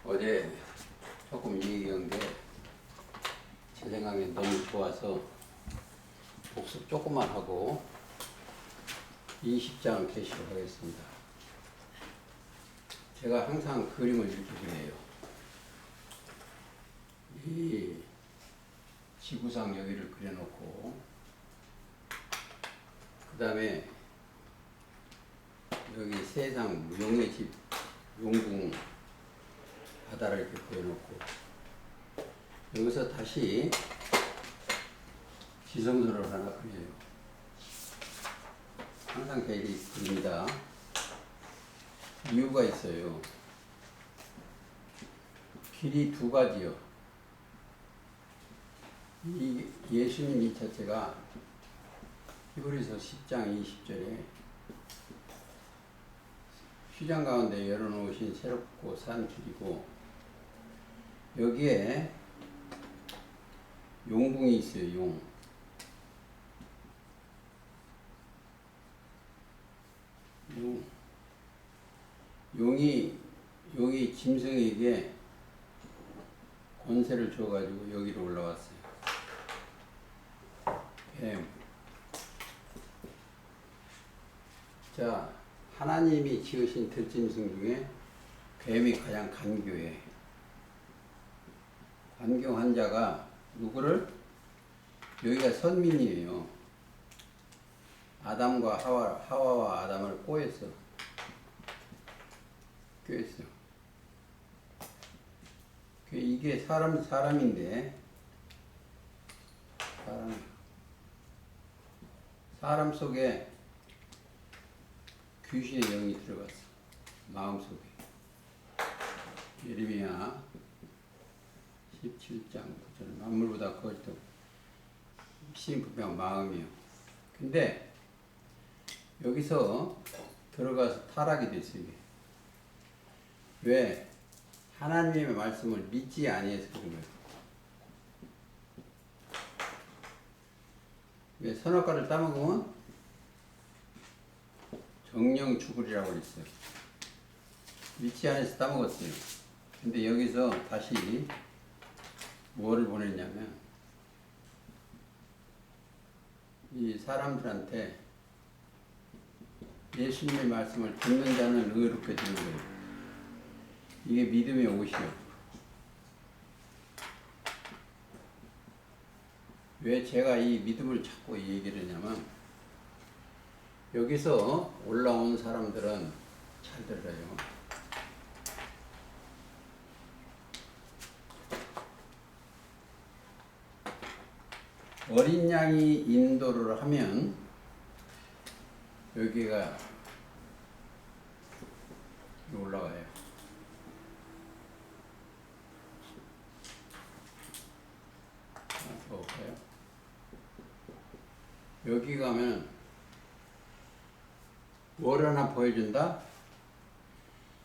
어제 조금 얘기한 게 제 생각에 너무 좋아서 복습 조금만 하고 20장을 게시를 하겠습니다. 제가 항상 그림을 이렇게 그려요. 이 지구상 여기를 그려놓고 그 다음에 여기 세상 용의 집 용궁 바다를 이렇게 그려놓고 여기서 다시 지성소를 하나 그려요. 항상 제가 이렇게 그립니다. 이유가 있어요. 길이 두 가지요. 이 예수님 이 자체가 히브리서 10장 20절에 휘장 가운데 열어놓으신 새롭고 산 길이고 여기에 용궁이 있어요. 용이 짐승에게 권세를 줘가지고 여기로 올라왔어요. 뱀. 자, 하나님이 지으신 들짐승 중에 뱀이 가장 간교해. 간교한 자가 누구를? 여기가 선민이에요. 아담과 하와와 아담을 꼬였어. 꿰었어. 이게 사람인데 사람 속에 귀신의 영이 들어갔어. 마음속에. 예레미야 17장 9절 만물보다 거짓되고 신부병 마음이요. 근데 여기서 들어가서 타락이 됐어요. 이게. 왜? 하나님의 말씀을 믿지 아니해서 그런 거예요. 왜? 선악과를 따먹으면 정령 죽으리라고 그랬어요. 믿지 않아서 따먹었어요. 근데 여기서 다시 뭐를 보냈냐면 이 사람들한테 예수님의 말씀을 듣는 자는 의롭게 되는 거예요. 이게 믿음의 옷이요. 왜 제가 이 믿음을 자꾸 얘기를 하냐면 여기서 올라온 사람들은 잘 들어요. 어린 양이 인도를 하면 여기가 올라가요. 볼까요? 여기 가면 뭘 하나 보여준다?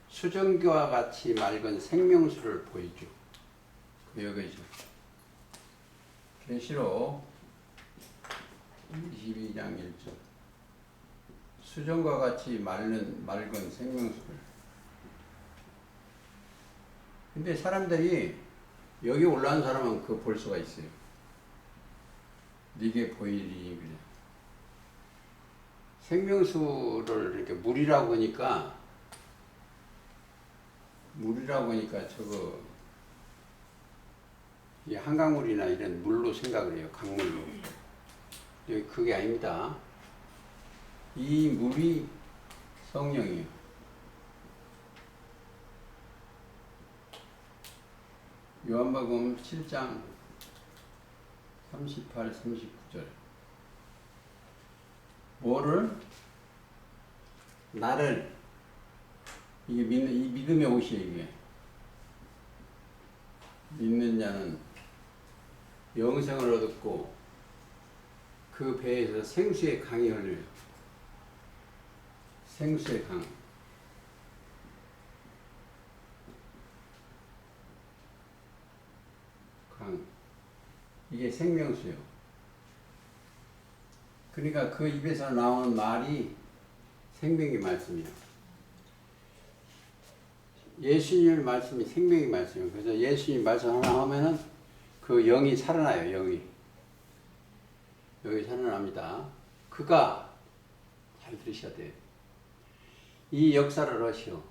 수증기와 같이 맑은 생명수를 보여줘. 여기죠. 계시록 22장 1절 수정과 같이 맑은 생명수를. 근데 사람들이 여기 올라온 사람은 그거 볼 수가 있어요. 네게 보이리 그래. 생명수를 이렇게 물이라고 하니까 저거 이 한강물이나 이런 물로 생각을 해요. 강물로. 여기 그게 아닙니다. 이 물이 성령이에요. 요한복음 7장 38, 39절 뭐를? 나를 이게 이 믿음의 옷이에요. 이게 믿는 자는 영생을 얻었고 그 배에서 생수의 강이 흘러요. 생수의 강. 이게 생명수요. 그러니까 그 입에서 나오는 말이 생명의 말씀이에요. 예수님의 말씀이 생명의 말씀이에요. 그래서 예수님 말씀 하나 하면은 그 영이 살아나요. 영이 살아납니다. 그가 잘 들으셔야 돼요. 이 역사를 하시오.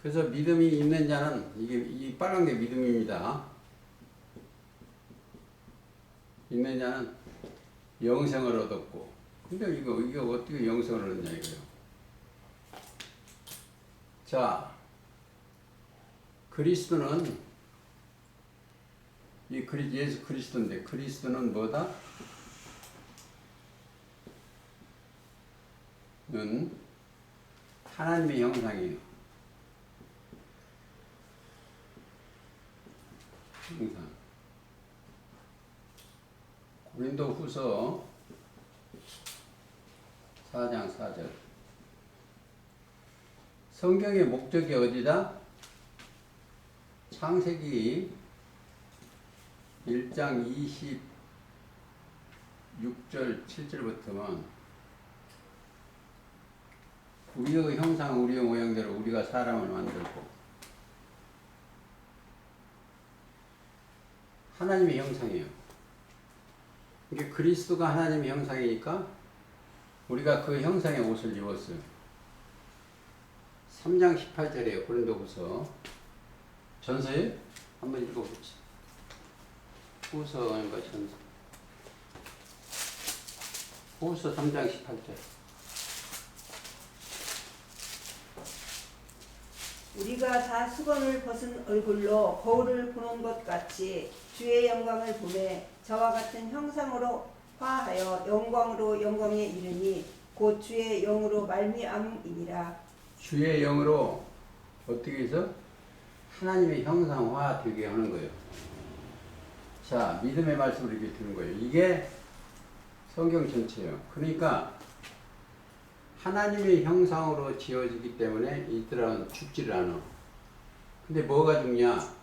그래서 믿음이 있는 자는 이 빨간 게 믿음입니다. 있는 자는 영생을 얻었고, 근데 이거 어떻게 영생을 얻냐 이거요. 자, 그리스도는 예수 그리스도인데 그리스도는 뭐다? 는 하나님의 형상이에요. 형상. 고린도후서 4장 4절. 성경의 목적이 어디다? 창세기 1장 26절 7절부터는 우리의 형상, 우리의 모양대로 우리가 사람을 만들고 하나님의 형상이에요. 이게 그리스도가 하나님의 형상이니까 우리가 그 형상의 옷을 입었어요. 3장 18절에 고린도후서 전서에 한번 읽어봅시다. 후서인가 전서. 후서 3장 18절. 우리가 다 수건을 벗은 얼굴로 거울을 보는 것 같이 주의 영광을 보매 저와 같은 형상으로 화하여 영광으로 영광에 이르니 곧 주의 영으로 말미암음이니라. 주의 영으로 어떻게 해서 하나님의 형상화 되게 하는 거예요. 자, 믿음의 말씀을 이렇게 드는 거예요. 이게 성경 전체예요. 그러니까 하나님의 형상으로 지어지기 때문에 이들은 죽지를 않아. 근데 뭐가 죽냐?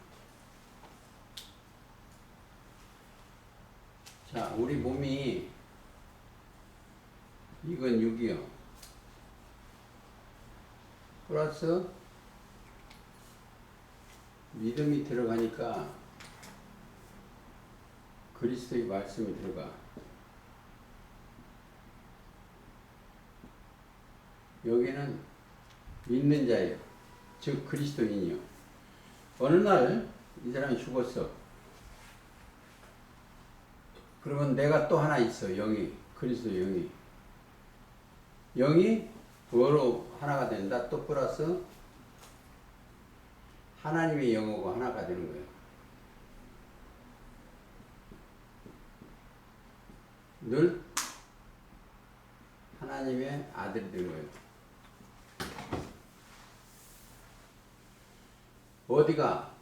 자, 우리 몸이 이건 6이요. 플러스 믿음이 들어가니까 그리스도의 말씀이 들어가. 여기는 믿는 자예요. 즉 그리스도인이요. 어느 날 이 사람이 죽었어. 그러면 내가 또 하나 있어. 영이. 그리스도 영이. 영이 뭐로 하나가 된다? 또 플러스 하나님의 영하고 하나가 되는 거예요. 늘 하나님의 아들이 되는 거예요. 어디가?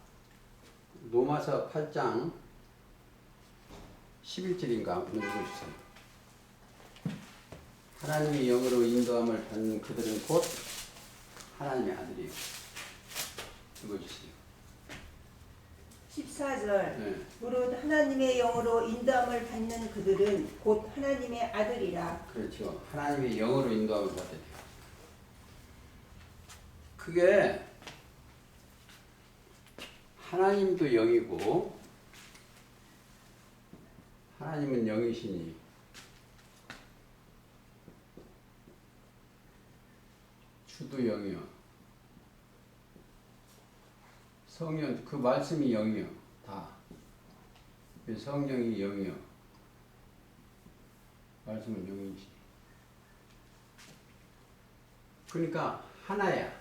로마서 8장 11절인가 한번 읽어주세요. 하나님의 영으로 인도함을 받는 그들은 곧 하나님의 아들이에요. 읽어주세요. 14절 네. 무릇 하나님의 영으로 인도함을 받는 그들은 곧 하나님의 아들이라. 그렇죠. 하나님의 영으로 인도함을 받아야 돼요. 그게 하나님도 영이고 하나님은 영이시니 주도 영이요. 성령 그 말씀이 영이요. 다. 성령이 영이요. 말씀은 영이시. 그러니까 하나야.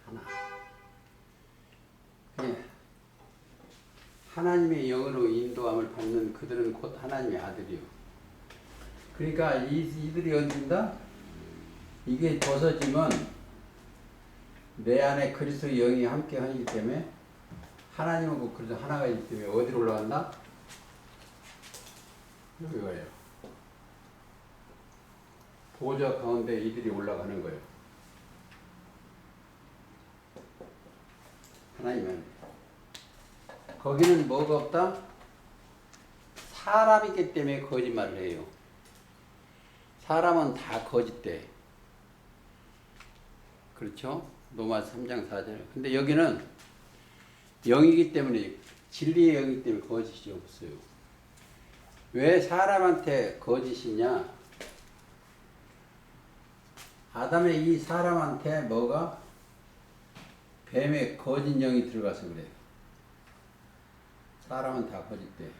하나. 예. 하나님의 영으로 인도함을 받는 그들은 곧 하나님의 아들이요. 그러니까 이들이 어딘다? 이게 벗어지면 내 안에 그리스도의 영이 함께 하기 때문에 하나님하고 그리스도 하나가 있기 때문에 어디로 올라간다? 여기 가요. 보좌 가운데 이들이 올라가는 거예요. 하나님은 거기는 뭐가 없다? 사람이기 때문에 거짓말을 해요. 사람은 다 거짓돼. 그렇죠? 로마 3장 4절. 근데 여기는 영이기 때문에, 진리의 영이기 때문에 거짓이 없어요. 왜 사람한테 거짓이냐? 아담의 이 사람한테 뭐가? 뱀의 거짓 영이 들어가서 그래요. 사람은 다 거짓돼.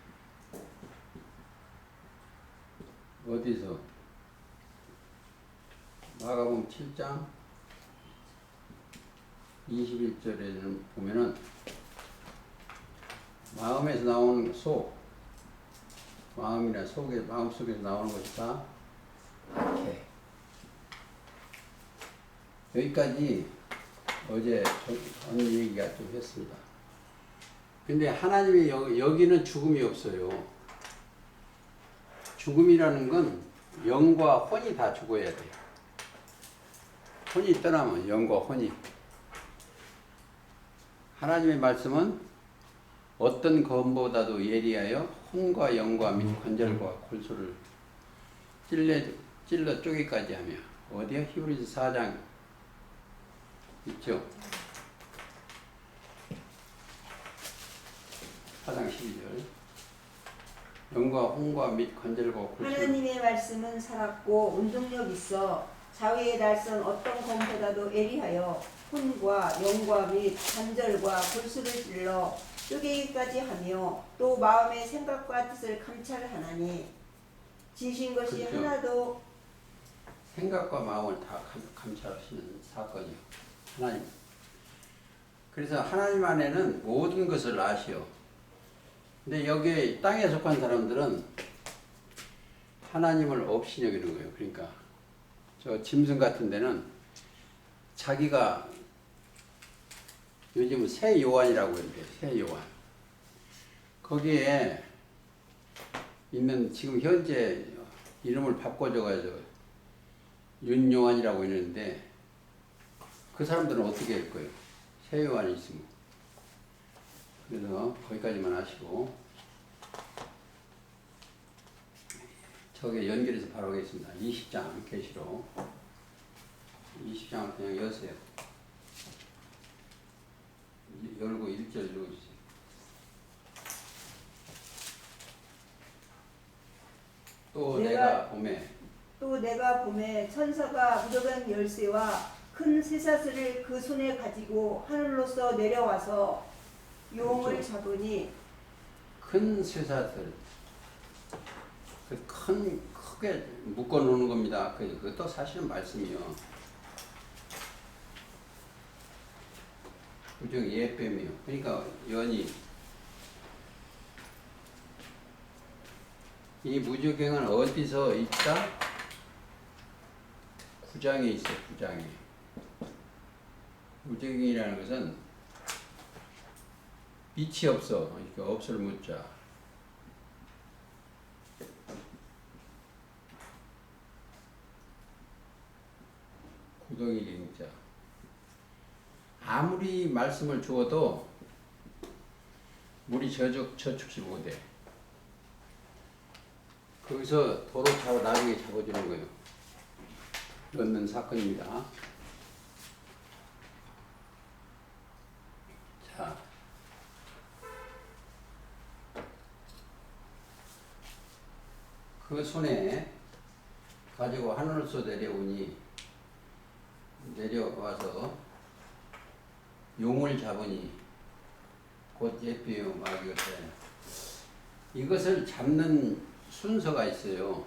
어디서? 마가복음 7장 21절에 보면은 마음에서 나오는 속, 마음이나 속에, 마음속에서 나오는 것이 다 악해. 여기까지 어제 전 얘기가 좀 했습니다. 근데 하나님이 여기는 죽음이 없어요. 죽음이라는 건 영과 혼이 다 죽어야 돼요. 혼이 떠나면 영과 혼이. 하나님의 말씀은 어떤 검보다도 예리하여 혼과 영과 및 관절과 골수를 찔러 쪼개까지 하며. 어디야? 히브리서 4장 있죠? 4장 12절. 영과 혼과 및 관절과 골수. 하나님의 말씀은 살았고 운동력 있어 자위의 날선 어떤 검보다도 예리하여 혼과 영과 및 관절과 골수를 찔러 쪼개기까지 하며 또 마음의 생각과 뜻을 감찰하나니 지신 것이 그렇죠. 하나도 생각과 마음을 다 감찰하시는 사건이요. 하나님. 그래서 하나님 안에는 모든 것을 아시오. 근데 여기 땅에 속한 사람들은 하나님을 없이 여기는 거예요. 그러니까 저 짐승 같은 데는 자기가 요즘 새 요한이라고 그러는데, 새 요한. 거기에 있는 지금 현재 이름을 바꿔줘가지고 윤요한이라고 있는데 그 사람들은 어떻게 할 거예요? 새 요한이 있으면. 그래서 거기까지만 하시고 저게 연결해서 바로 하겠습니다. 20장 계시록 20장을 그냥 여세요. 열고 1절 읽어주세요. 또 내가 봄에 천사가 무더간 열쇠와 큰 쇠사슬을 그 손에 가지고 하늘로서 내려와서 용을 그렇죠. 잡으니 큰 쇠사슬 크게 묶어 놓는 겁니다. 그것도 사실은 말씀이요. 그중 예뱀이요. 그러니까 연이 이 무적행은 어디서 있다? 구장에 있어. 구장에. 무적행이라는 것은 빛이 없어. 그러니까 없을 무자. 구덩이 갱자. 아무리 말씀을 주어도 물이 저축시 못해. 거기서 도로 차고 나중에 잡아주는 거예요. 넣는 사건입니다. 자, 그 손에 가지고 하늘로서 내려와서 용을 잡으니 곧 예비요 마귀가 이것을 잡는 순서가 있어요.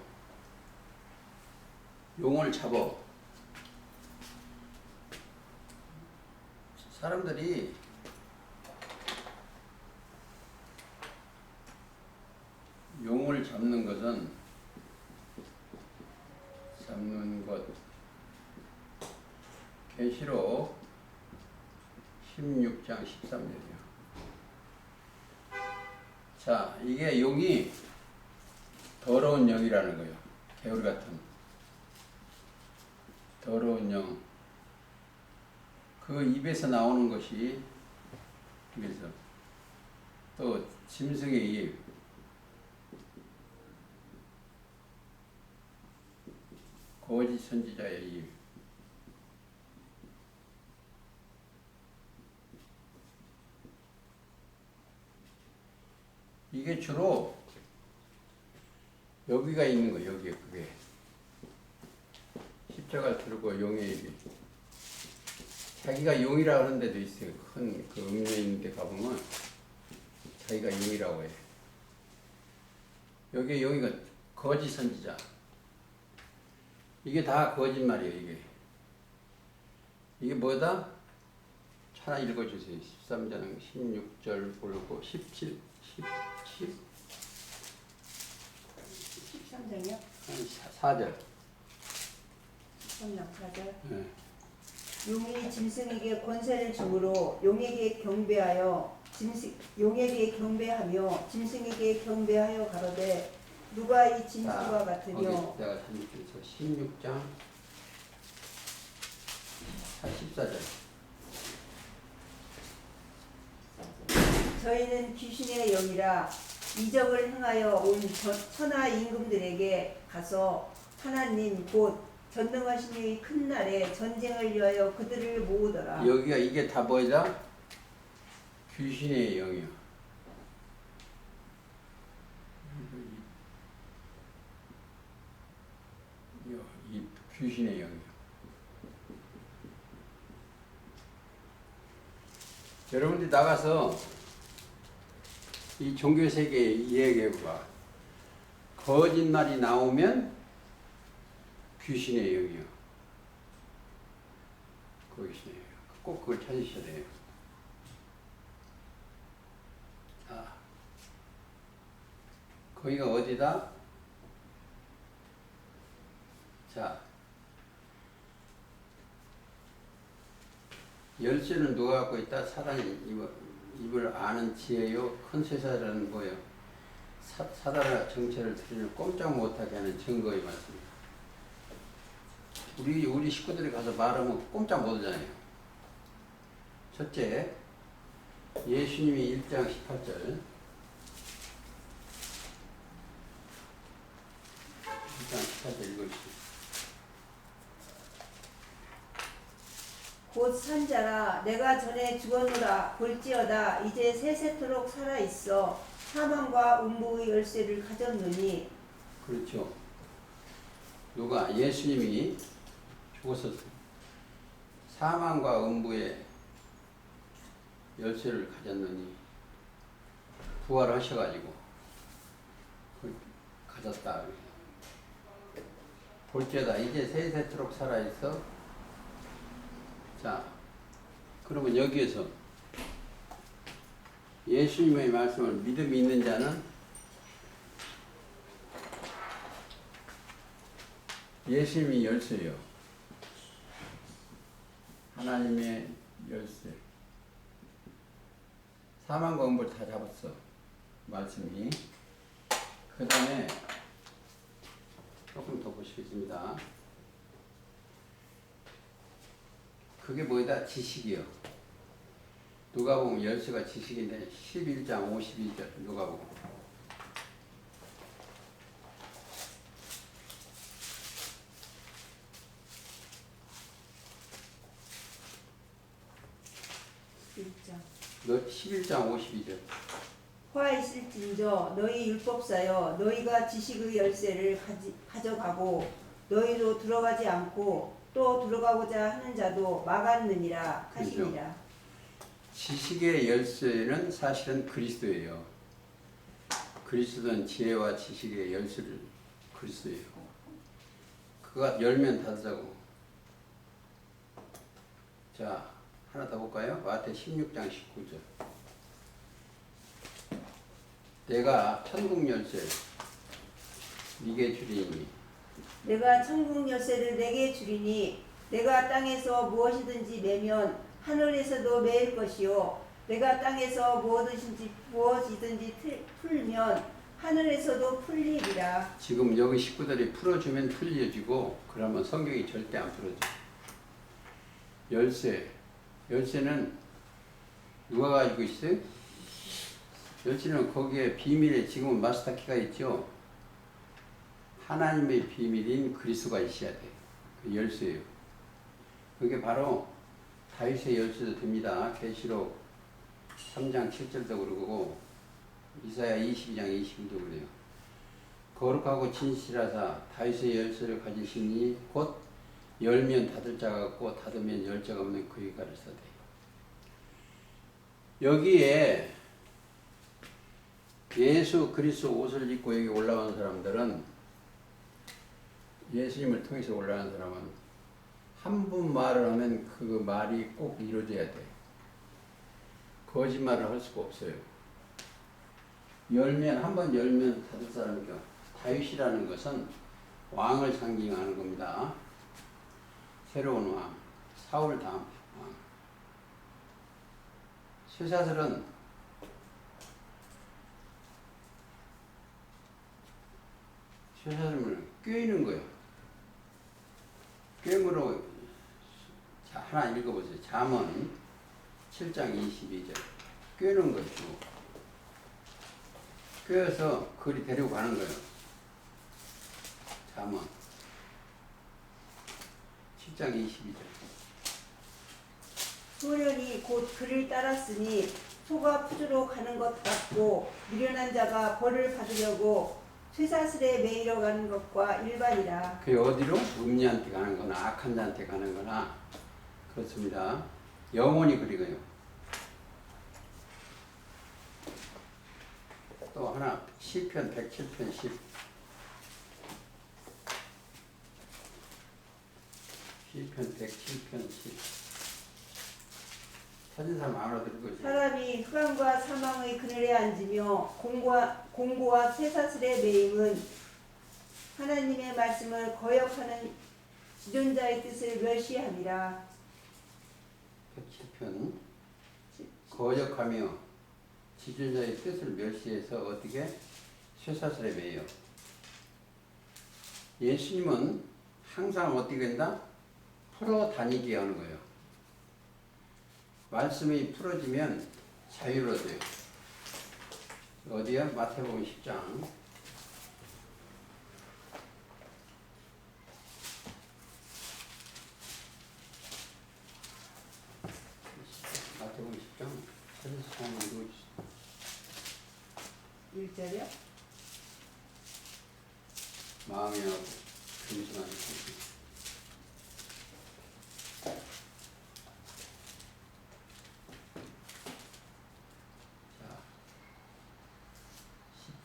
용을 잡아. 사람들이 용을 잡는 것 계시록 16장 13절이요. 자, 이게 용이 더러운 영이라는 거예요. 개울 같은 더러운 영. 그 입에서 나오는 것이 입에서 또 짐승의 입, 거짓 선지자의 입. 이게 주로 여기가 있는 거예요. 여기에 그게 십자가를 들고 용의 입이 자기가 용이라고 하는 데도 있어요. 큰 그 음료 있는 데 가보면 자기가 용이라고 해. 여기에 용이가 거짓 선지자. 이게 다 거짓말이에요. 이게 뭐다? 하나 읽어주세요. 13장 16절 보고 17, 13장이요? 4절. 13장 4절. 네. 용이 짐승에게 권세를 주므로 용에게 경배하며 짐승에게 경배하여 가로되 누가 이 짐승과 같으며. 내가 잘못해서 16장 14절. 저희는 귀신의 영이라 이적을 행하여 온 천하 임금들에게 가서 하나님 곧 전능하신 이의 큰 날에 전쟁을 위하여 그들을 모으더라. 여기가 이게 다 뭐다? 귀신의 영이요. 이 귀신의 영이요. 여러분들이 나가서 이 종교 세계에 이야기해봐. 거짓말이 나오면 귀신의 영이요. 귀신의 영. 꼭 그걸 찾으셔야 돼요. 자, 거기가 어디다? 자, 열쇠는 누가 갖고 있다? 사단이 입을 아는 지혜요. 큰 쇠사라는 거예요. 사단의 정체를 드리는 꼼짝 못하게 하는 증거의 말씀입니다. 우리 식구들이 가서 말하면 꼼짝 못하잖아요. 첫째, 예수님이 1장 18절. 1장 18절 읽어주세요. 곧 산자라 내가 전에 죽었노라 볼지어다 이제 세세토록 살아있어 사망과 음부의 열쇠를 가졌노니. 그렇죠. 누가? 예수님이 죽었었어요. 사망과 음부의 열쇠를 가졌느니 부활하셔가지고 가졌다. 볼지어다 이제 세세토록 살아있어. 자, 그러면 여기에서 예수님의 말씀을 믿음이 있는 자는 예수님이 열쇠예요. 하나님의 열쇠. 사망과 음부를 다 잡았어. 말씀이. 그 다음에 조금 더 보시겠습니다. 그게 뭐다? 지식이요. 누가 보면 열쇠가 지식인데 11장 52절 누가 보면. 너 11장 52절. 화 있을진저 너희 율법사여 너희가 지식의 열쇠를 가져가고 너희도 들어가지 않고 또 들어가고자 하는 자도 막았느니라 하시니라. 지식의 열쇠는 사실은 그리스도예요. 그리스도는 지혜와 지식의 열쇠를 그리스도예요. 그가 열면 닫자고. 자, 하나 더 볼까요? 마태 16장 19절. 내가 천국 열쇠 네게 주리니. 내가 천국 열쇠를 내게 주리니 내가 땅에서 무엇이든지 매면 하늘에서도 매일 것이요 내가 땅에서 무엇이든지 풀면 하늘에서도 풀리리라. 지금 여기 식구들이 풀어주면 풀려지고 그러면 성경이 절대 안 풀어져. 열쇠는 누가 가지고 있어요? 열쇠는 거기에 비밀에 지금은 마스터키가 있죠. 하나님의 비밀인 그리스도가 있어야 돼. 그 열쇠예요. 그게 바로 다윗의 열쇠도 됩니다. 계시록 3장 7절도 그러고 이사야 22장 20절도 그래요. 거룩하고 진실하사 다윗의 열쇠를 가지시니 곧 열면 닫을 자가 없고 닫으면 열 자가 없는 그의 가르사대. 여기에 예수 그리스도 옷을 입고 여기 올라온 사람들은, 예수님을 통해서 올라온 사람은 한 분 말을 하면 그 말이 꼭 이루어져야 돼. 거짓말을 할 수가 없어요. 한 번 열면 닫을 사람이요. 다윗이라는 것은 왕을 상징하는 겁니다. 새로운 왕, 사울 다음 왕. 쇠사슬은 쇠사슬을 꿰는 거예요. 꿰므로, 자, 하나 읽어보세요. 잠언 7장 22절. 꿰는 거죠. 꿰어서 그리 데리고 가는 거예요. 잠언 7장 22절. 소년이 곧 그를 따랐으니 소가 푸주로 가는 것 같고 미련한 자가 벌을 받으려고 쇠사슬에 매이러 가는 것과 일반이라. 그게 어디로? 음녀한테 가는 거나 악한 자한테 가는 거나 그렇습니다. 영원히 그리고요. 또 하나 시편 107편 10. 시편 107편 10. 찾은 사람 알아들을 거지. 사람이 흑암과 사망의 그늘에 앉으며 공고와 쇠사슬의 매임은 하나님의 말씀을 거역하는 지존자의 뜻을 멸시함이라. 107편 거역하며 지존자의 뜻을 멸시해서 어떻게? 쇠사슬에 매여. 예수님은 항상 어떻게 된다? 풀어 다니게 하는 거예요. 말씀이 풀어지면 자유로워져요. 어디야? 마태복음 10장. 마태복음 10장. 찾아서 한번 읽어주세요. 1절이요? 마음이 하고 금심하는 것이. 자,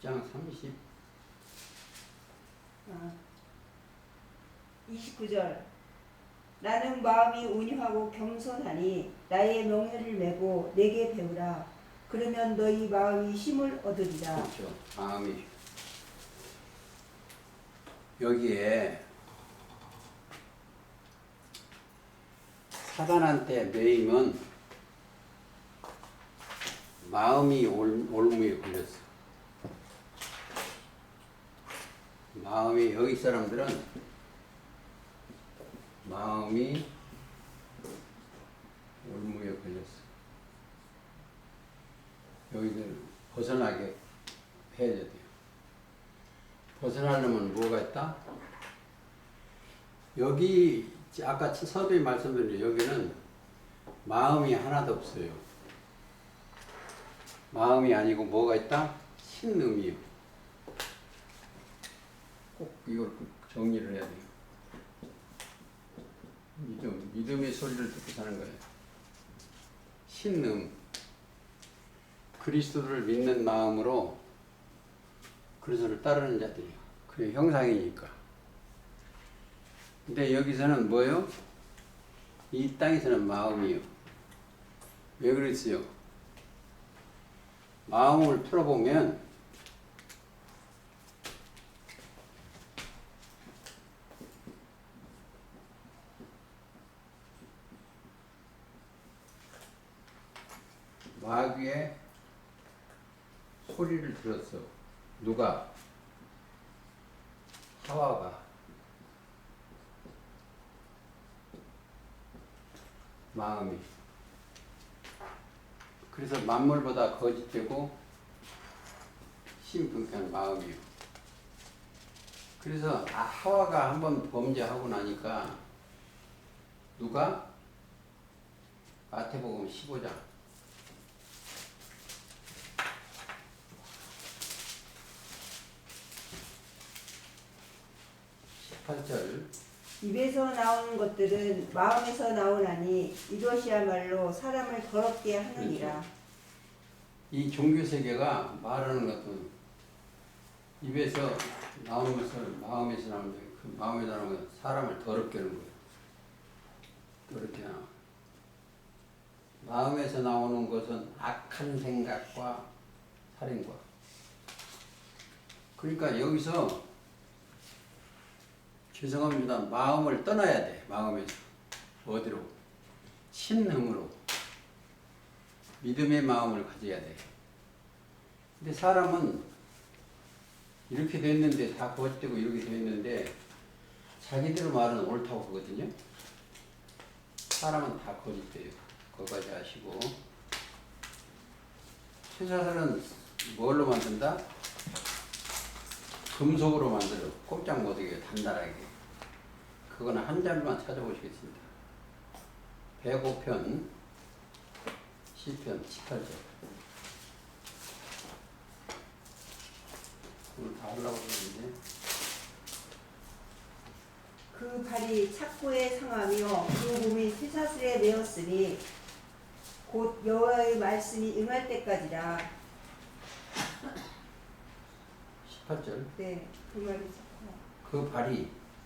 10장 30. 29절. 나는 마음이 온유하고 겸손하니 나의 명예를 메고 내게 배우라. 그러면 너희 마음이 힘을 얻으리라. 그렇죠. 마음이. 여기에 사단한테 매임은 마음이 올무에 걸렸어. 마음이, 여기 사람들은 마음이 올무에 걸렸어. 여기들 벗어나게 해야 돼요. 벗어나려면 뭐가 있다? 여기 아까 서두에 말씀드린 여기는 마음이 하나도 없어요. 마음이 아니고 뭐가 있다? 신음이요. 꼭 이걸 정리를 해야 돼요. 믿음의 소리를 듣고 사는 거예요. 신음. 그리스도를 믿는 마음으로 그리스도를 따르는 자들이요. 그게 형상이니까. 근데 여기서는 뭐예요? 이 땅에서는 마음이요. 왜 그랬어요? 마음을 풀어보면 마귀의 소리를 들었어. 누가? 하와가. 마음이. 그래서 만물보다 거짓되고 신분한 마음이요. 그래서 하와가 한번 범죄하고 나니까 누가? 마태복음 15장. 18절. 입에서 나오는 것들은 마음에서 나오나니 이것이야말로 사람을 더럽게 하느니라. 이 종교 세계가 말하는 것은 입에서 나오는 것은 마음에서 나오는 거예요. 그 마음에서 나오는 것은 사람을 더럽게 하는 거예요. 더럽게 하나. 마음에서 나오는 것은 악한 생각과 살인과. 그러니까 여기서 죄송합니다. 마음을 떠나야 돼. 마음에서. 어디로? 신흥으로. 믿음의 마음을 가져야 돼. 근데 사람은 이렇게 됐는데 다 거짓되고 이렇게 됐는데 자기들 말은 옳다고 하거든요. 사람은 다 거짓돼요. 거기까지 아시고. 쇠사슬은 뭘로 만든다? 금속으로 만들어. 꼼짝 못하게 단단하게. 그거는 한 자리만 찾아보시겠습니다. 105편 시편 18절. 오늘 다 하려고 그러는데. 그 발이 착고에 상하며 그 몸이 쇠사슬에 매었으니 곧 여호와의 말씀이 응할 때까지라. 18절. 네, 그 말이 착고. 그 발이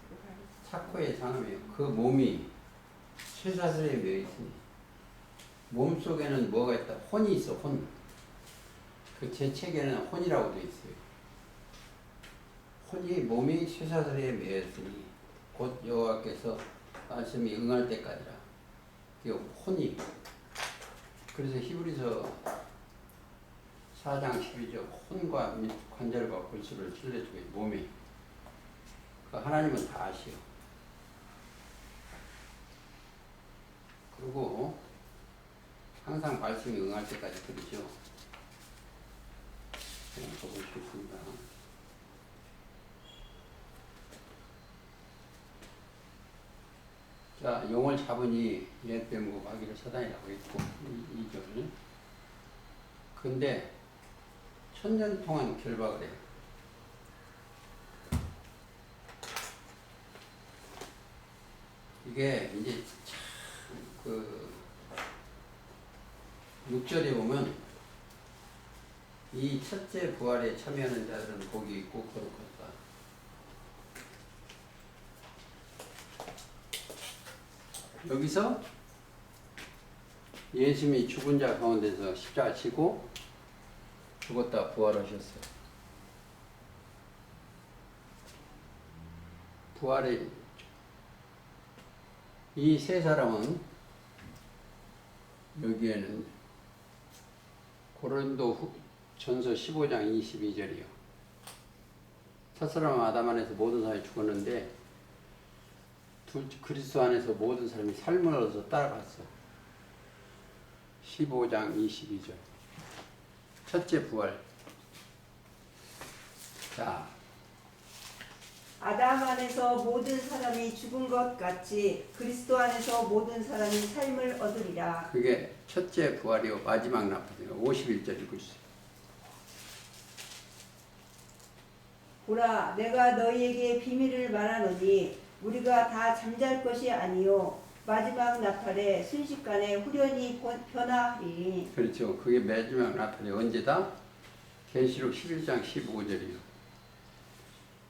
그 발이. 착고에 상하며 그 몸이 쇠사슬에 매여 있으니 몸 속에는 뭐가 있다? 혼이 있어. 혼. 그 제 책에는 혼이라고 되어 있어요. 혼이 몸이 쇠사슬에 매였으니 곧 여호와께서 말씀이 응할 때까지라. 그 혼이. 그래서 히브리서 4장 12절 혼과 및 관절과 골수를 찔러주고 몸이. 그 하나님은 다 아시오. 그리고 항상 말씀이 응할 때까지 그러죠. 보고 싶습니다. 자, 용을 잡으니 옛 뱀고 마귀를 사단이라고 했고 2절. 근데 천년 동안 결박을 해요. 이게 이제 그 6절에 보면 이 첫째 부활에 참여하는 자들은 복이 있고 거룩하다. 여기서 예수님이 죽은 자 가운데서 십자가 지고 죽었다 부활하셨어요. 부활의 이 세 사람은 여기에는 고린도 전서 15장 22절이요. 첫사람 아담 안에서 모든 사람이 죽었는데 그리스도 안에서 모든 사람이 삶을 얻어서 따라갔어. 15장 22절. 첫째 부활. 자, 아담 안에서 모든 사람이 죽은 것 같이 그리스도 안에서 모든 사람이 삶을 얻으리라. 그게 첫째 부활이요. 마지막 나팔이요. 51절 읽고 있어요. 보라, 내가 너희에게 비밀을 말하노니 우리가 다 잠잘 것이 아니요 마지막 나팔에 순식간에 후련히 변화하리니. 그렇죠. 그게 마지막 나팔이 언제다? 계시록 11장 15절이요.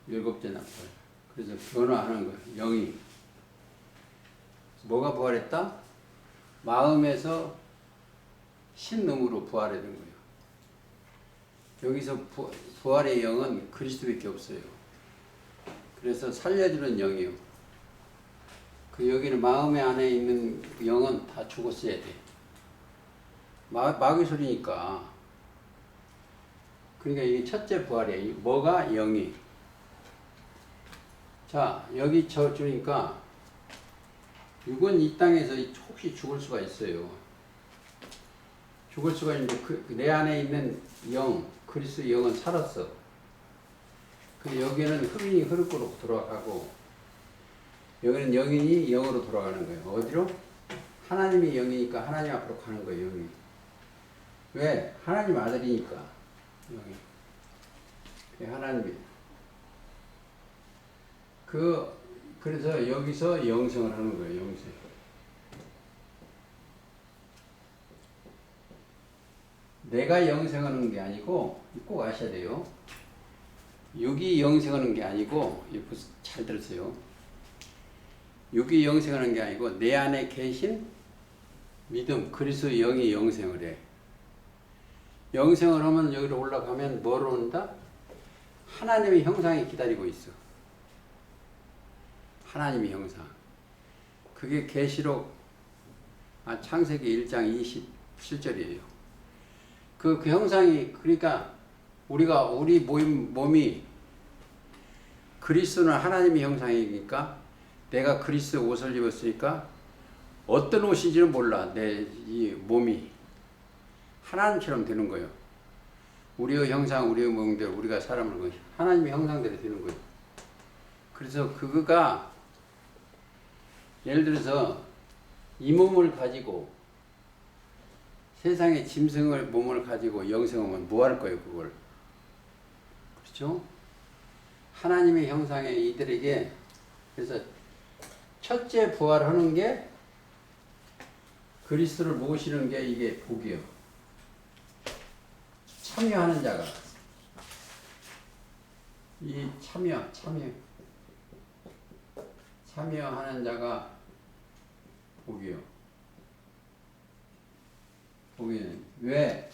일곱째 나팔. 그래서 변화하는 거예요. 영이. 뭐가 부활했다? 마음에서 신음으로 부활이 된 거예요. 여기서 부활의 영은 그리스도밖에 없어요. 그래서 살려주는 영이요. 그 여기는 마음의 안에 있는 영은 다 죽었어야 돼. 마귀 소리니까. 그러니까 이게 첫째 부활이에요. 뭐가? 영이. 자, 여기 주니까 육은 이 땅에서 혹시 죽을 수가 있어요. 죽을 수가 있는데 내 안에 있는 영, 그리스도의 영은 살았어. 근데 여기는 흑인이 흑으로 돌아가고 여기는 영인이 영으로 돌아가는 거예요. 어디로? 하나님이 영이니까 하나님 앞으로 가는 거예요. 영이. 왜? 하나님 아들이니까 영이. 하나님이. 그 그래서 여기서 영생을 하는 거예요. 영생. 내가 영생하는 게 아니고 꼭 아셔야 돼요. 육이 영생하는 게 아니고 잘 들으세요. 육이 영생하는 게 아니고 내 안에 계신 믿음 그리스도의 영이 영생을 해. 영생을 하면 여기로 올라가면 뭐로 온다? 하나님의 형상이 기다리고 있어. 하나님의 형상. 그게 계시록 창세기 1장 27절이에요. 그 형상이 그러니까 우리 몸이 그리스도는 하나님의 형상이니까 내가 그리스도 옷을 입었으니까 어떤 옷인지는 몰라. 내 이 몸이 하나님처럼 되는 거예요. 우리의 형상, 우리의 몸대로 우리가 사람을 하나님의 형상대로 되는 거예요. 그래서 그거가 예를 들어서 이 몸을 가지고 세상의 짐승을 몸을 가지고 영생하면 뭐 할 거예요, 그걸? 그렇죠? 하나님의 형상의 이들에게 그래서 첫째 부활하는 게 그리스도를 모시는 게 이게 복이요. 참여하는 자가 이 참여하는 자가 복이요. 복이는 왜?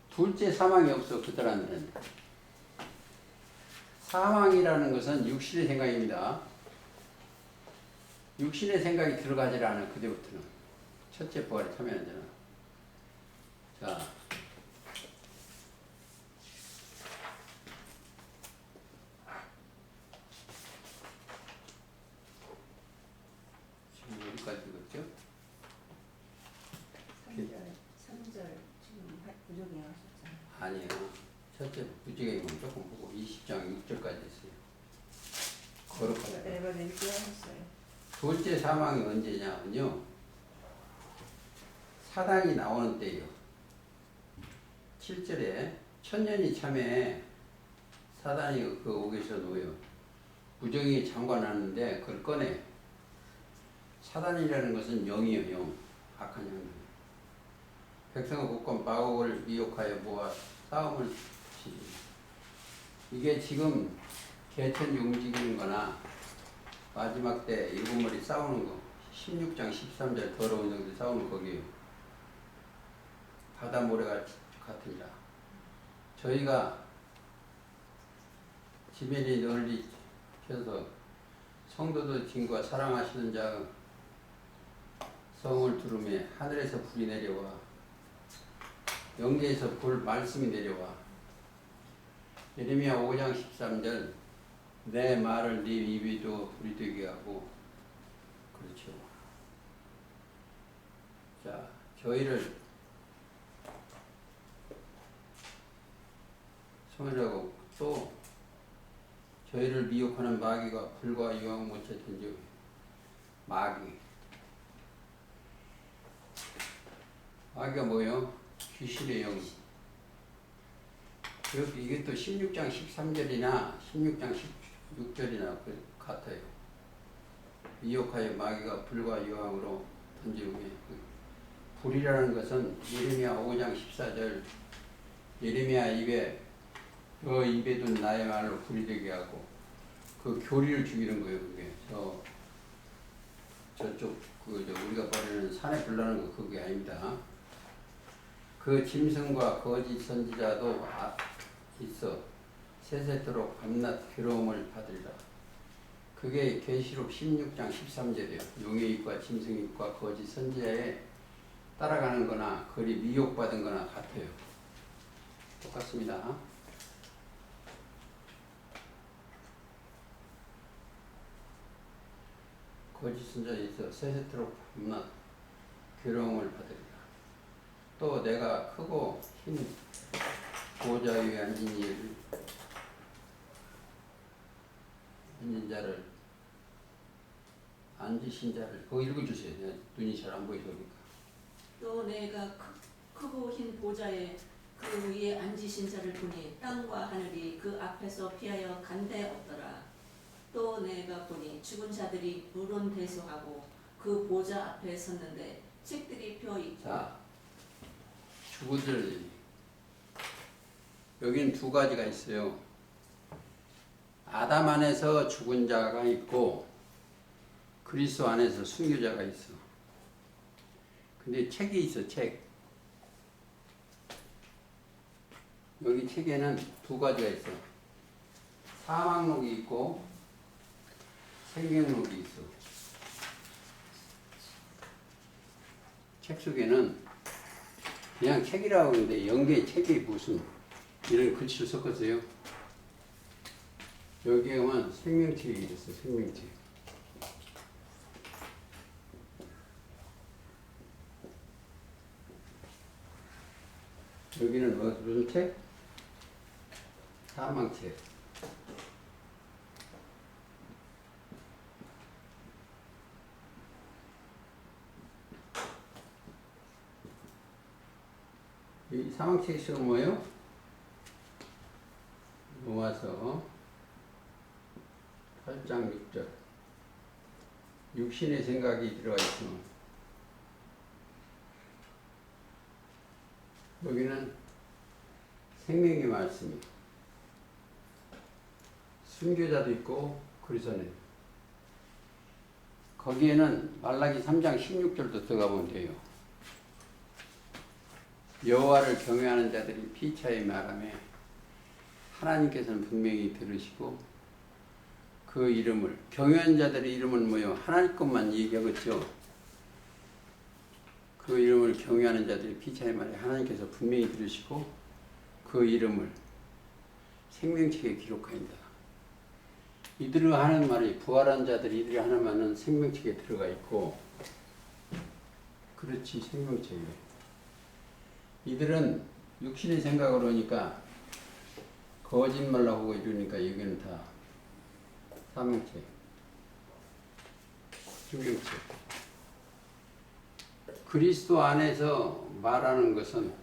둘째 사망이 없어 그들한테는. 사망이라는 것은 육신의 생각입니다. 육신의 생각이 들어가지 않아 그때부터는. 첫째 부활에 참여하는 자는. 자, 지금 어디까지 읽었죠? 3절 지금 부족이 하셨잖아요. 아니에요. 첫째 부지경이면 조금 보고 20장 6절까지 했어요. 거룩하다. 내가 읽게 하셨어요. 둘째 사망이 언제냐면요. 사단이 나오는 때예요. 7절에 천년이 참에 사단이 그 옥에서 놓여 부정이 장관하는데 그걸 꺼내. 사단이라는 것은 영이에요. 영. 악한 영. 백성의 국권 바옥을 미혹하여 모아 싸움을 치지. 이게 지금 개천이 움직이는 거나 마지막 때 일곱 머리 싸우는 거 16장 13절 더러운 영들 싸우는 거기에요. 바다 모래가 같으니라. 저희가 지면이 널리 펴서 성도들 진과 사랑하시는 자 성을 두르매 하늘에서 불이 내려와 영계에서 불 말씀이 내려와. 예레미야 5장 13절 내 말을 네 입에도 불이 되게 하고. 그렇죠. 자, 저희를 성이라고 또 저희를 미혹하는 마귀가 불과 유황 못에 던져. 마귀가 뭐예요? 귀신의 영. 이게 또 16장 13절이나 16장 16절이나 같아요. 미혹하여 마귀가 불과 유황으로 던지우며. 불이라는 것은 예레미야 5장 14절 예레미야 입에 입에 둔 나의 말로 불이 되게 하고 그 교리를 죽이는 거예요. 그게 저쪽 우리가 버리는 산에 불나는 거 그게 아닙니다. 그 짐승과 거짓 선지자도 있어 세세토록 밤낮 괴로움을 받으리라. 그게 계시록 16장 13절이에요. 용의 입과 짐승의 입과 거짓 선지자에 따라가는 거나 그리 미혹받은 거나 같아요. 똑같습니다. 거짓 선지자에 있어 세세토록 밤낮 괴로움을 받으리라. 또 내가 크고 흰 보좌 위에 앉은 앉으신 자를 그거 읽어주세요. 눈이 잘 안 보여서 그러니까. 또 내가 크고 흰 보좌에 그 위에 앉으신 자를 보니 땅과 하늘이 그 앞에서 피하여 간데 없더라. 또 내가 보니 죽은 자들이 물은 대수하고 그 보좌 앞에 섰는데 책들이 펴 있고. 자, 죽은들 여기는 두 가지가 있어요. 아담 안에서 죽은 자가 있고 그리스도 안에서 순교자가 있어. 근데 책이 있어, 책. 여기 책에는 두 가지가 있어. 사망록이 있고 생명록이 있어. 책 속에는 그냥 책이라고 하는데 영계 책이 무슨 이런 글씨를 섞었어요. 여기에 보면 생명책이 있어, 생명책. 여기는 무슨 책? 사망책. 이 사망책이 실은 뭐예요? 로마서 8장 6절. 육신의 생각이 들어가 있지만 여기는 생명의 말씀이 순교자도 있고 그리스도는 거기에는 말라기 3장 16절도 들어가 보면 돼요. 여호와를 경외하는 자들이 피차에 말하며 하나님께서는 분명히 들으시고 그 이름을 경외하는 자들의 이름은 뭐요? 하나님 것만 얘기하겠죠. 그 이름을 경외하는 자들이 피차에 말해 하나님께서 분명히 들으시고 그 이름을 생명책에 기록하인다. 이들이 하는 말이 부활한 자들이 이들이 하는 말은 생명책에 들어가 있고 그렇지 생명책에 이들은 육신의 생각으로 하니까 거짓말로 하고 이러니까 여기는 다 사명책, 생명책. 그리스도 안에서 말하는 것은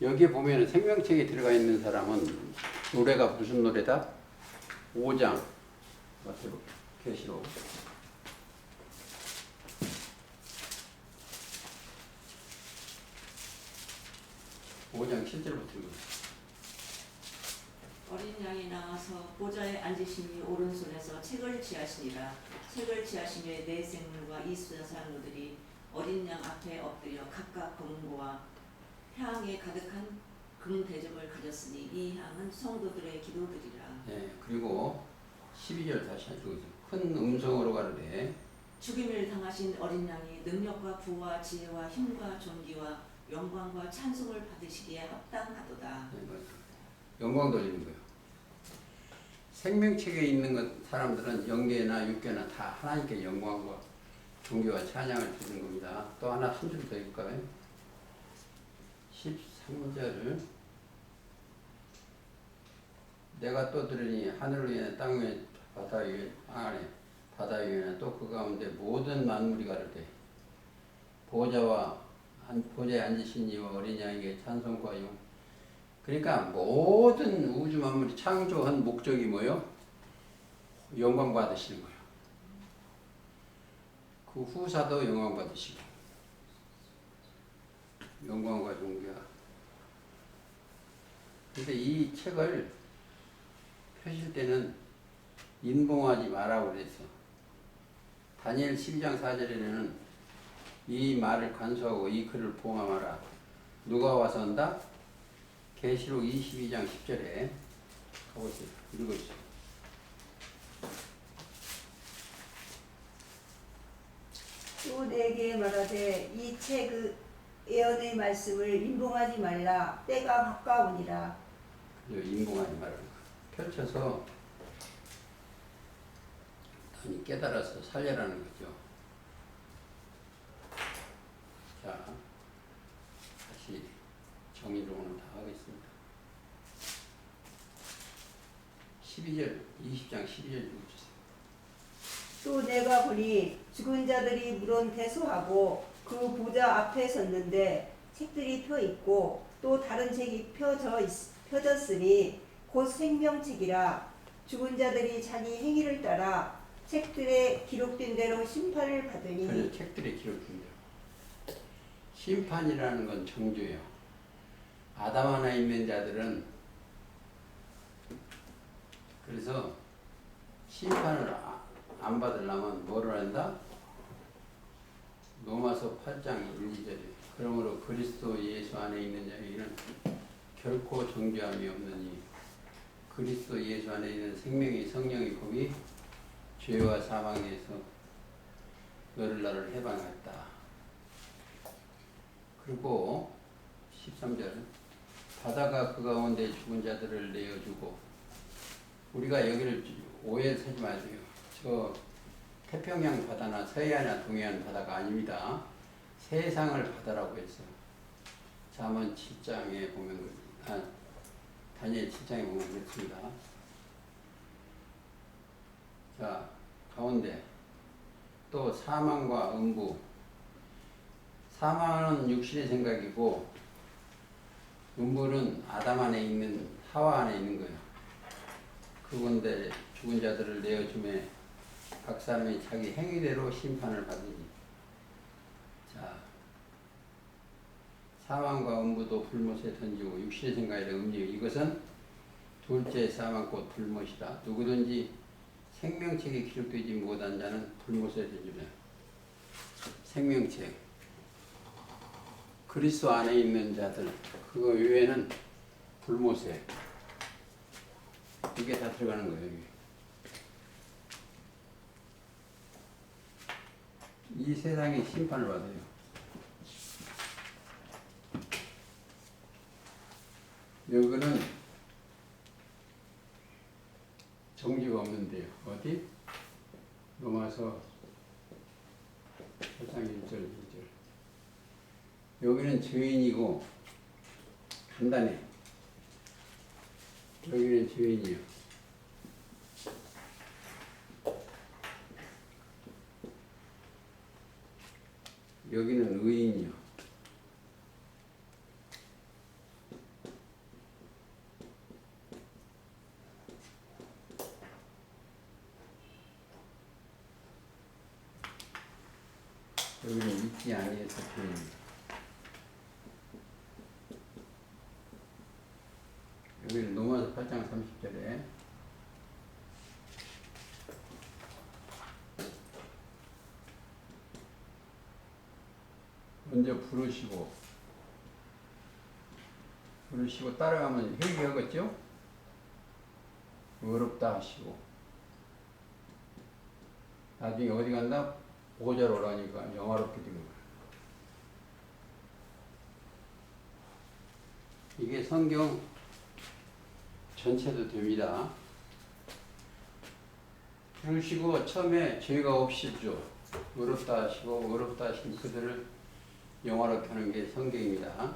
여기에 보면 생명책에 들어가 있는 사람은 노래가 무슨 노래다? 5장 마태복 계시록 5장 7절부터 읽어요. 어린 양이 나와서 보좌에 앉으시니 오른손에서 책을 취하시니라. 책을 취하시며 네 생물과 24사람들이 어린 양 앞에 엎드려 각각 검은고와 향에 가득한 금 대접을 가졌으니 이 향은 성도들의 기도들이라. 네, 그리고 12절 다시 읽어주세요. 큰 음성으로 가르되 죽임을 당하신 어린 양이 능력과 부와 지혜와 힘과 존귀와 영광과 찬송을 받으시기에 합당하도다. 네, 영광 돌리는 거예요. 생명책에 있는 것, 사람들은 영계나 육계나 다 하나님께 영광과 존귀와 찬양을 드리는 겁니다. 또 하나 한 줄 더 읽을까요? 13절을 내가 또 들으니 하늘 위에 땅 위에 바다 위에 땅 아래 바다 위에 또 그 가운데 모든 만물이 가르되 보좌에 앉으신 이와 어린 양에게 찬송과 영. 그러니까 모든 우주 만물이 창조한 목적이 뭐요? 영광 받으시는 거예요. 그 후사도 영광 받으시고 영광과 존귀와. 근데 이 책을 펴실 때는 인봉하지 마라고 그랬어. 다니엘 12장 4절에는 이 말을 간수하고 이 글을 봉함하라. 누가 와서 한다? 계시록 22장 10절에 가보세요. 읽어주세요. 또 내게 말하되 이 책의 예언의 말씀을 인봉하지 말라. 때가 가까우니라. 인봉하지 말라는 거. 펼쳐서 단히 깨달아서 살려라는 거죠. 자, 다시 정의를 오늘 다 하겠습니다. 12절, 20장 12절 읽어주세요. 또 내가 보니 죽은 자들이 물론 대수하고 그 보좌 앞에 섰는데 책들이 펴 있고 또 다른 책이 펴졌으니 곧 생명책이라. 죽은 자들이 자기 행위를 따라 책들에 기록된 대로 심판을 받으니 그래서 책들에 기록된 대로. 심판이라는 건 정죄예요. 아담 안에 있는 자들은 그래서 심판을 안 받으려면 뭐를 한다? 로마서 8장 1, 2절에 그러므로 그리스도 예수 안에 있는 자에게는 결코 정죄함이 없느니 그리스도 예수 안에 있는 생명이 성령이 법이 죄와 사망에서 너를 나를 해방했다. 그리고 13절 바다가 그 가운데 죽은 자들을 내어주고 우리가 여기를 오해 사지 마세요. 저 태평양 바다나 서해안이나 동해안 바다가 아닙니다. 세상을 바다라고 했어요. 잠언 7장에 보면 다니엘 7장에 보면 그렇습니다. 자, 가운데 또 사망과 음부. 사망은 육신의 생각이고 음부는 아담 안에 있는 하와 안에 있는 거예요. 그건데 죽은 자들을 내어주매 각 사람이 자기 행위대로 심판을 받으니. 자, 사망과 음부도 불못에 던지고 육신의 생각이라 음료 이것은 둘째 사망 곧 불못이다. 누구든지 생명책에 기록되지 못한 자는 불못에 던지며 생명책 그리스도 안에 있는 자들 그거 외에는 불못에 이게 다 들어가는 거예요. 여기. 이 세상이 심판을 받아요. 여기는 정지가 없는데요. 어디? 로마서 8장 1절 2절. 여기는 죄인이고 간단해. 여기는 죄인이요. 여기는 의인이요. 여기는 믿지 아니해서 죄인이요. 여기는 로마서 8장 30절에 먼저 부르시고 따라가면 회개하겠죠? 어렵다 하시고 나중에 어디 간다? 보좌로 오라니까 영화롭게 되는 거예요. 이게 성경 전체도 됩니다. 부르시고 처음에 죄가 없이죠. 어렵다 하시고 어렵다 하신 그들을 영화롭게 하는 게 성경입니다.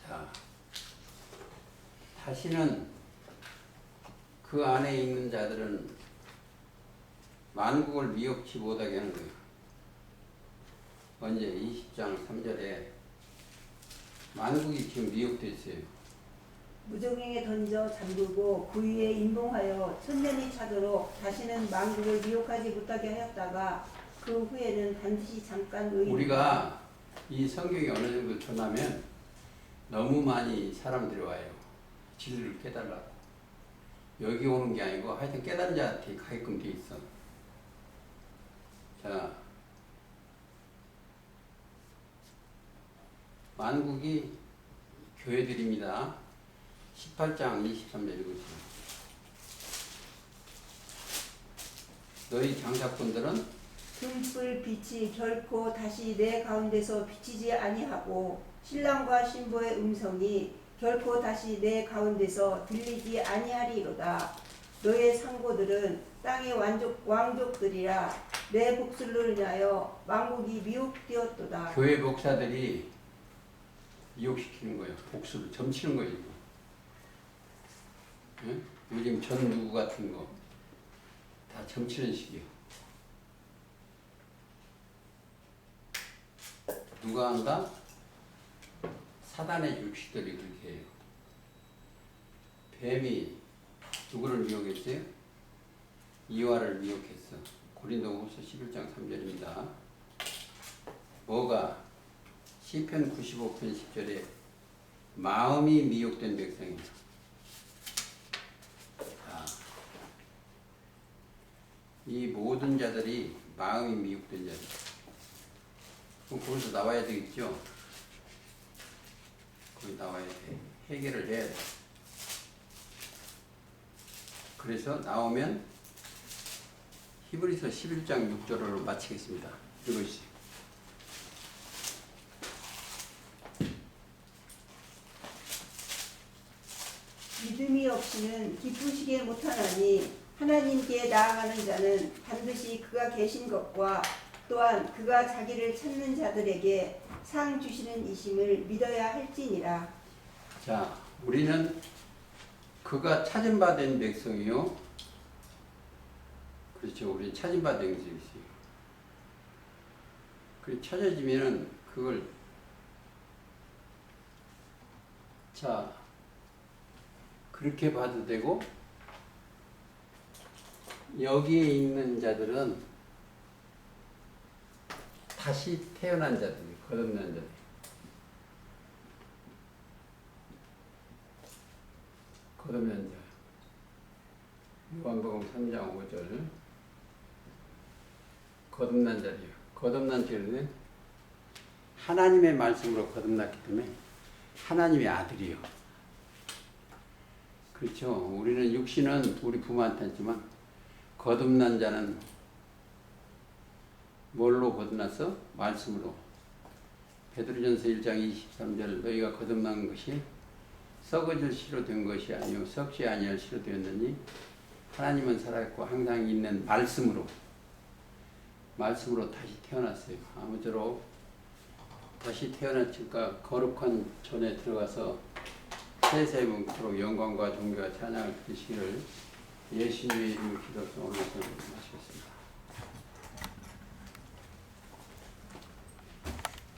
자, 다시는 그 안에 있는 자들은 만국을 미혹치 못하게 하는 거예요. 언제 20장 3절에 만국이 지금 미혹되어 있어요. 무정행에 던져 잠그고 그 위에 인봉하여 천년이 차도록 다시는 만국을 미혹하지 못하게 하였다가 그 후에는 반드시 잠깐 우리가 이 성경이 어느 정도 전하면 너무 많이 사람들이 와요. 진리를 깨달라고. 여기 오는 게 아니고 하여튼 깨달은 자한테 가게끔 돼 있어. 자, 만국이 교회들입니다. 18장 23절 읽으세요. 너희 장사꾼들은 등불 빛이 결코 다시 내 가운데서 비치지 아니하고 신랑과 신부의 음성이 결코 다시 내 가운데서 들리지 아니하리로다. 너의 상고들은 땅의 왕족들이라 내 복술로 인하여 만국이 미혹되었도다. 교회 목사들이 미혹시키는 거예요. 복수를 점치는 거예요. 응? 요즘 전 누구 같은 거 다 점치는 식이에요. 누가 한다? 사단의 육식들이 그렇게 해요. 뱀이 누구를 미혹했어요? 이화를 미혹했어. 고린도후서 11장 3절입니다. 뭐가? 시편 95편 10절에 마음이 미혹된 백성이다. 이 모든 자들이 마음이 미혹된 자들. 그럼 거기서 나와야 되겠죠? 거기 나와야 돼. 해결을 해야 돼. 그래서 나오면 히브리서 11장 6절로 마치겠습니다. 읽으시죠. 믿음이 없이는 기쁘시게 못하나니 하나님께 나아가는 자는 반드시 그가 계신 것과 또한 그가 자기를 찾는 자들에게 상 주시는 이심을 믿어야 할지니라. 자, 우리는 그가 찾은 바 된 백성이요. 그렇죠. 우리 찾은 바 된 백성이요. 그 찾아지면은 그걸 자 그렇게 봐도 되고 여기에 있는 자들은 다시 태어난 자들이 거듭난 자들. 거듭난 자. 요한복음 3장 5절. 거듭난 자리요. 거듭난 자는 하나님의 말씀으로 거듭났기 때문에 하나님의 아들이요. 그렇죠. 우리는 육신은 우리 부모한테 했지만 거듭난 자는 뭘로 거듭났어? 말씀으로. 베드로전서 1장 23절 너희가 거듭난 것이 썩어질 씨로 된 것이 아니요 썩지 아니할 씨로 되었느니 하나님은 살아있고 항상 있는 말씀으로 다시 태어났어요. 아무쪼록 다시 태어났으니까 거룩한 전에 들어가서 세세 뭉토록 영광과 존귀와 찬양을 드리시기를 예수님의 이름으로 기도해서 오늘 말씀 마치겠습니다.